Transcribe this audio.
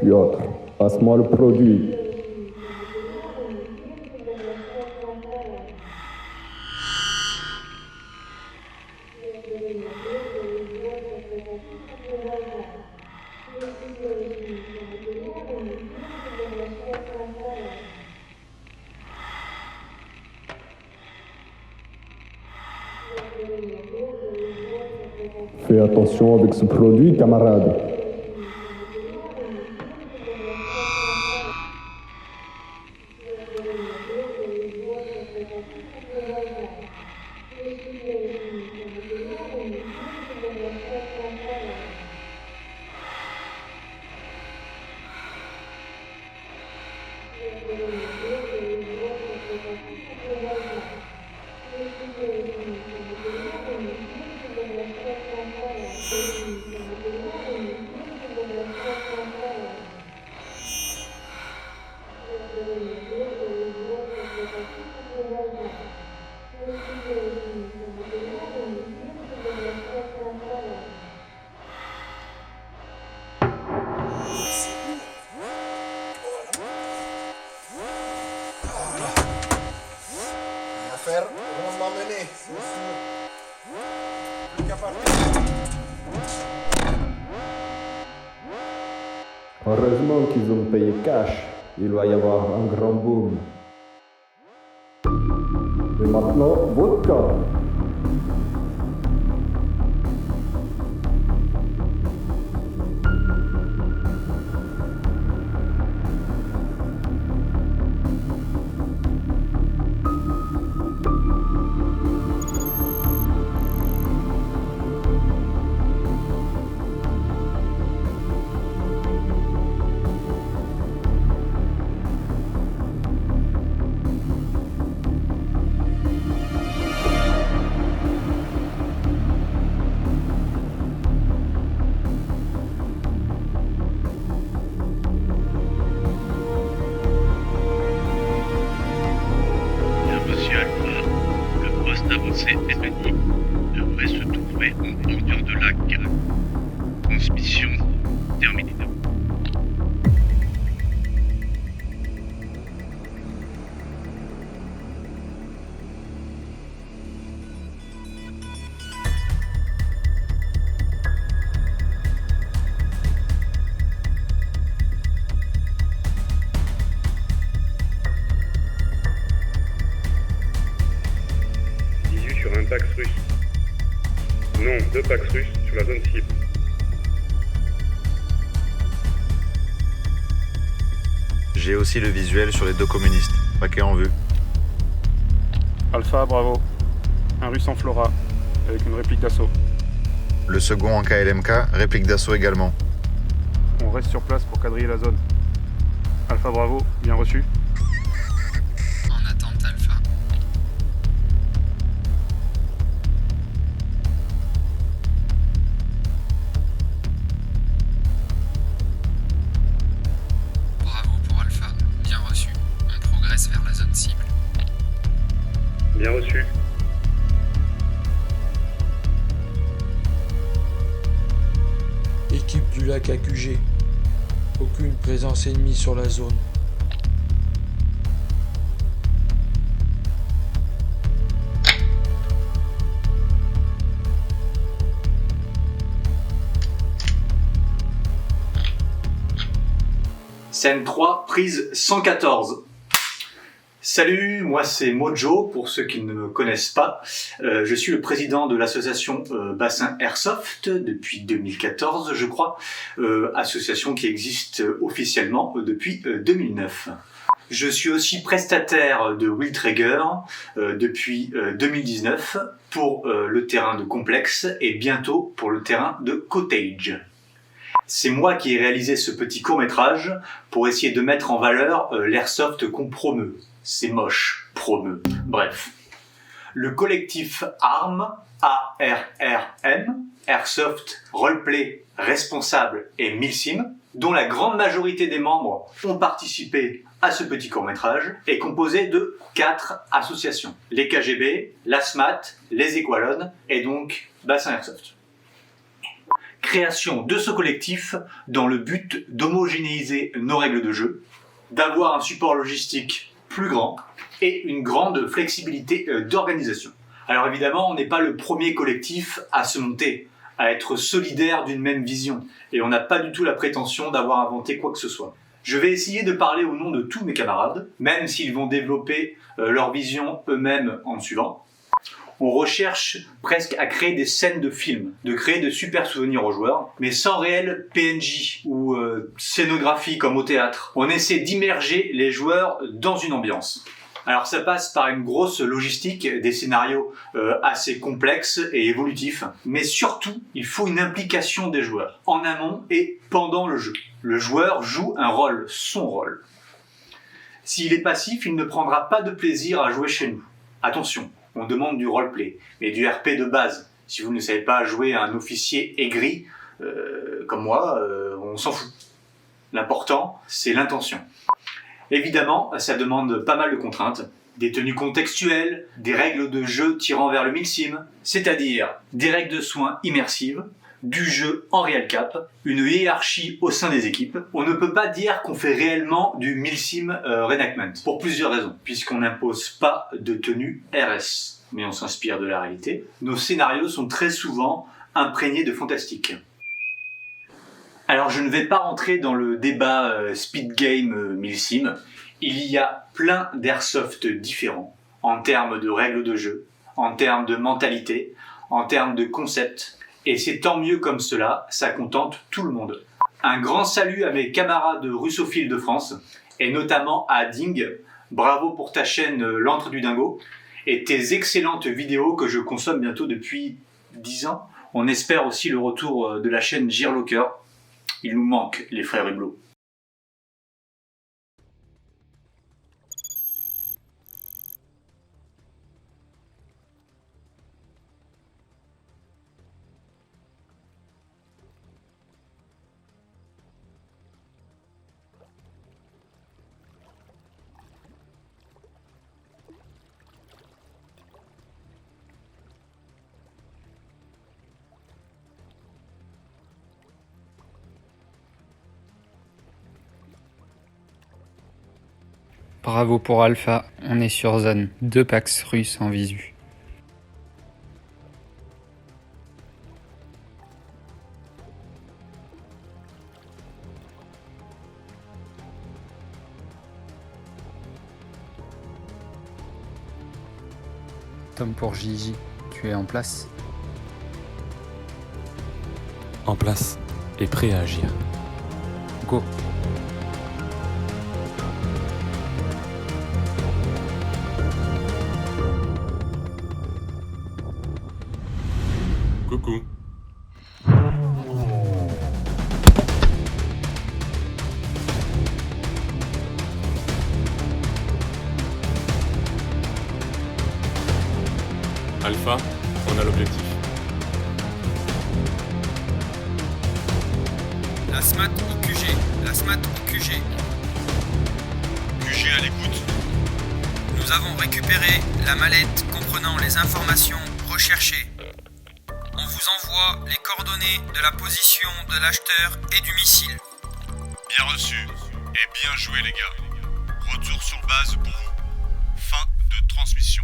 Piotr, passe-moi le produit. Fais attention avec ce produit, camarade. Faire rondement mené. Plus qu'à partir. Heureusement qu'ils ont payé cash. Il va y avoir un grand boom. Et maintenant, vodka. Avancée ennemie devrait se trouver en bordure de lac. Transmission terminée. Un Pax russe. Non, 2 Pax russes sur la zone cible. J'ai aussi le visuel sur les 2 communistes. Paquet en vue. Alpha, bravo. Un russe en Flora, avec une réplique d'assaut. Le second en KLMK, réplique d'assaut également. On reste sur place pour quadriller la zone. Alpha, bravo, bien reçu. En attente, Alpha. Bravo pour Alpha, bien reçu. On progresse vers la zone cible. Bien reçu. Équipe du lac AQG. Aucune présence ennemie sur la zone. Scène 3, prise 114. Salut, moi c'est Mojo, pour ceux qui ne me connaissent pas. Je suis le président de l'association Bassin Airsoft depuis 2014, je crois. Association qui existe officiellement depuis 2009. Je suis aussi prestataire de Will Traeger depuis 2019 pour le terrain de Complexe et bientôt pour le terrain de Cottage. C'est moi qui ai réalisé ce petit court-métrage pour essayer de mettre en valeur l'airsoft qu'on promeut. C'est moche, promeut. Bref. Le collectif ARM, A-R-R-M, Airsoft Roleplay Responsable et Milsim, dont la grande majorité des membres ont participé à ce petit court-métrage, est composé de 4 associations. Les KGB, l'ASMAT, les Equalon et donc Bassin Airsoft. création de ce collectif dans le but d'homogénéiser nos règles de jeu, d'avoir un support logistique plus grand et une grande flexibilité d'organisation. Alors évidemment, on n'est pas le premier collectif à se monter, à être solidaire d'une même vision, et on n'a pas du tout la prétention d'avoir inventé quoi que ce soit. Je vais essayer de parler au nom de tous mes camarades, même s'ils vont développer leur vision eux-mêmes en me suivant. On recherche presque à créer des scènes de films, de créer de super souvenirs aux joueurs, mais sans réel PNJ ou scénographie comme au théâtre. On essaie d'immerger les joueurs dans une ambiance. Alors ça passe par une grosse logistique, des scénarios assez complexes et évolutifs, mais surtout, il faut une implication des joueurs, en amont et pendant le jeu. Le joueur joue un rôle, son rôle. S'il est passif, il ne prendra pas de plaisir à jouer chez nous. Attention, on demande du roleplay, mais du RP de base. Si vous ne savez pas jouer un officier aigri, comme moi, on s'en fout. L'important, c'est l'intention. Évidemment, ça demande pas mal de contraintes, des tenues contextuelles, des règles de jeu tirant vers le milsim, c'est-à-dire des règles de soins immersives, du jeu en real cap, une hiérarchie au sein des équipes. On ne peut pas dire qu'on fait réellement du milsim reenactment, pour plusieurs raisons, puisqu'on n'impose pas de tenue RS, mais on s'inspire de la réalité. Nos scénarios sont très souvent imprégnés de fantastique. Alors je ne vais pas rentrer dans le débat speed game milsim. Il y a plein d'airsoft différents en termes de règles de jeu, en termes de mentalité, en termes de concept. Et c'est tant mieux comme cela, ça contente tout le monde. Un grand salut à mes camarades russophiles de France, et notamment à Ding. Bravo pour ta chaîne L'Antre du Dingo, et tes excellentes vidéos que je consomme bientôt depuis 10 ans. On espère aussi le retour de la chaîne Gearlocker. Il nous manque les frères Hublot. Bravo pour Alpha, on est sur zone. 2 Pax russes en visu. Tom pour Gigi, tu es en place? En place et prêt à agir. Go. Coucou. Alpha, on a l'objectif. La SMAT au QG, la SMAT au QG. QG à l'écoute. Nous avons récupéré la mallette comprenant les informations recherchées. On vous envoie les coordonnées de la position de l'acheteur et du missile. Bien reçu et bien joué les gars. Retour sur base pour vous. Fin de transmission.